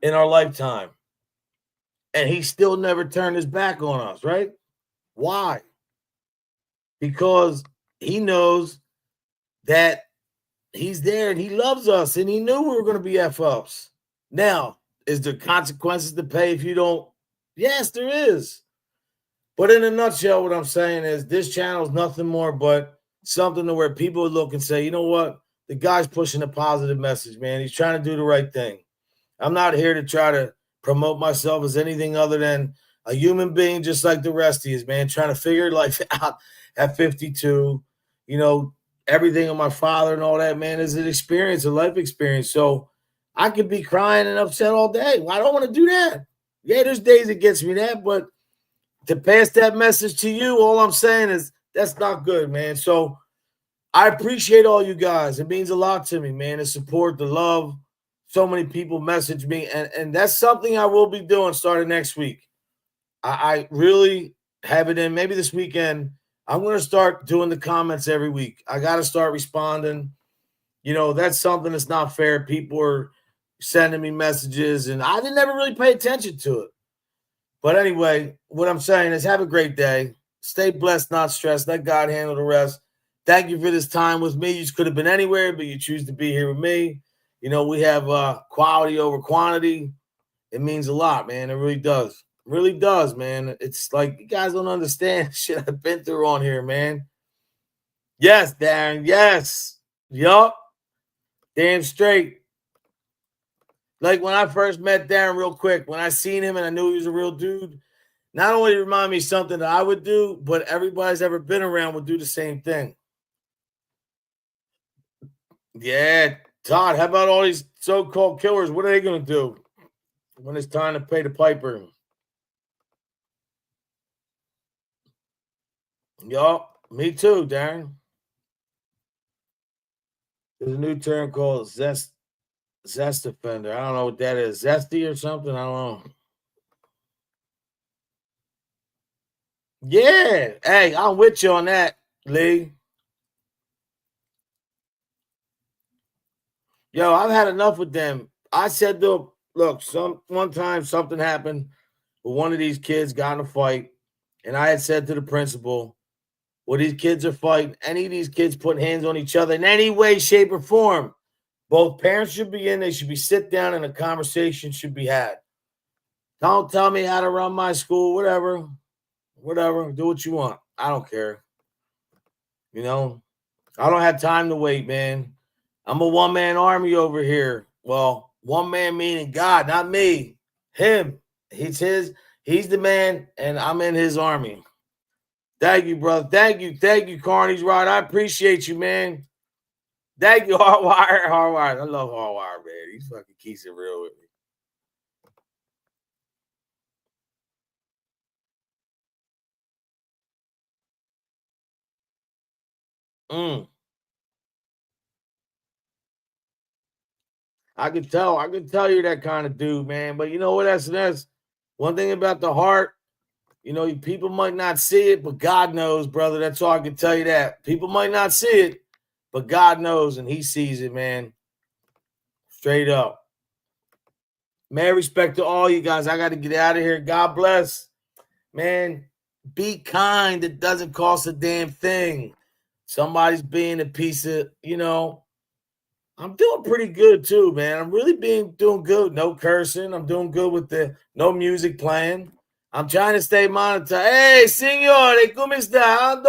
in our lifetime. And he still never turned his back on us, right? Why? Because he knows that he's there and he loves us and he knew we were going to be F-ups. Now, is there consequences to pay if you don't? Yes, there is. But in a nutshell, what I'm saying is this channel is nothing more but something to where people would look and say, you know what? The guy's pushing a positive message, man. He's trying to do the right thing. I'm not here to try to promote myself as anything other than a human being just like the rest of you, man, trying to figure life out at 52. You know, everything of my father and all that, man, is an experience, a life experience. So I could be crying and upset all day. Well, I don't want to do that. Yeah, there's days it gets me that, but to pass that message to you, all I'm saying is that's not good, man. So I appreciate all you guys. It means a lot to me, man, the support, the love. So many people message me, and that's something I will be doing starting next week. I really have it in. Maybe this weekend, I'm going to start doing the comments every week. I got to start responding. You know, that's something that's not fair. People are sending me messages, and I didn't ever really pay attention to it. But anyway, what I'm saying is have a great day. Stay blessed, not stressed. Let God handle the rest. Thank you for this time with me. You could have been anywhere, but you choose to be here with me. You know, we have quality over quantity. It means a lot, man. It really does. It really does, man. It's like you guys don't understand shit I've been through on here, man. Yes, Darren. Yes. Yup. Damn straight. Like when I first met Darren real quick, when I seen him and I knew he was a real dude, not only did it remind me of something that I would do, but everybody's ever been around would do the same thing. Yeah, Todd, how about all these so-called killers? What are they going to do when it's time to pay the piper? Yup, me too, Darren. There's a new term called zest offender. I don't know what that is. Zesty or something? I don't know. Yeah. Hey, I'm with you on that, Lee. Yo, I've had enough with them. I said to them, look, one time something happened with one of these kids got in a fight, and I had said to the principal, well, these kids are fighting. Any of these kids putting hands on each other in any way, shape, or form, Both parents should be in. They should be sit down and a conversation should be had. Don't tell me how to run my school, whatever. Do what you want. I don't care. You know, I don't have time to wait, man. I'm a one-man army over here. Well, one man meaning God, not me. Him. He's the man, and I'm in his army. Thank you, brother. Thank you, Carney's right. I appreciate you, man. Thank you, Hardwire. I love Hardwire, man. He's fucking keeps it real with me. I can tell you're that kind of dude, man. But you know what? That's one thing about the heart. You know, people might not see it, but God knows, brother. That's all I can tell you that. People might not see it, but God knows, and he sees it, man. Straight up. Man, respect to all you guys. I got to get out of here. God bless. Man, be kind. It doesn't cost a damn thing. Somebody's being a piece of, I'm doing pretty good too, man. I'm really doing good. No cursing. I'm doing good with the no music playing. I'm trying to stay monetized. Hey, signore, come sta?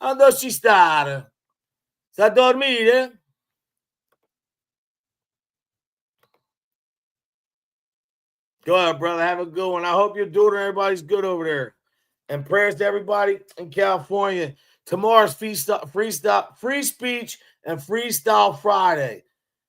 Ando ci sta? Sta a dormire? Go ahead, brother. Have a good one. I hope you're doing it. Everybody's good over there. And prayers to everybody in California. Tomorrow's free speech and Freestyle Friday.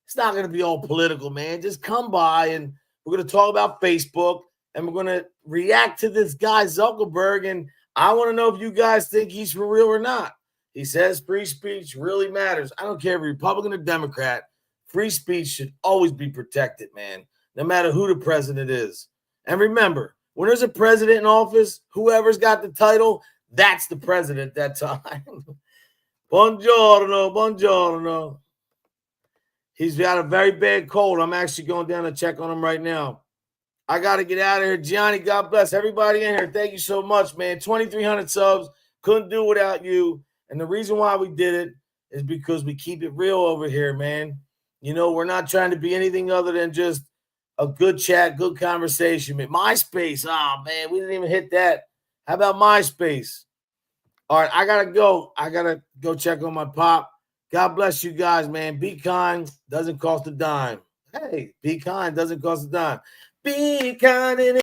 It's not going to be all political, man. Just come by and we're going to talk about Facebook and we're going to react to this guy, Zuckerberg. And I want to know if you guys think he's for real or not. He says free speech really matters. I don't care if you're Republican or Democrat. Free speech should always be protected, man, no matter who the president is. And remember, when there's a president in office, whoever's got the title, that's the president at that time. Buongiorno. He's got a very bad cold. I'm actually going down to check on him right now. I got to get out of here. Gianni, God bless everybody in here. Thank you so much, man. 2,300 subs. Couldn't do without you. And the reason why we did it is because we keep it real over here, man. You know, we're not trying to be anything other than just a good chat, good conversation. MySpace, man, we didn't even hit that. How about MySpace? All right, I got to go. I got to go check on my pop. God bless you guys, man. Be kind. Doesn't cost a dime. Hey, be kind. Doesn't cost a dime. Be kind.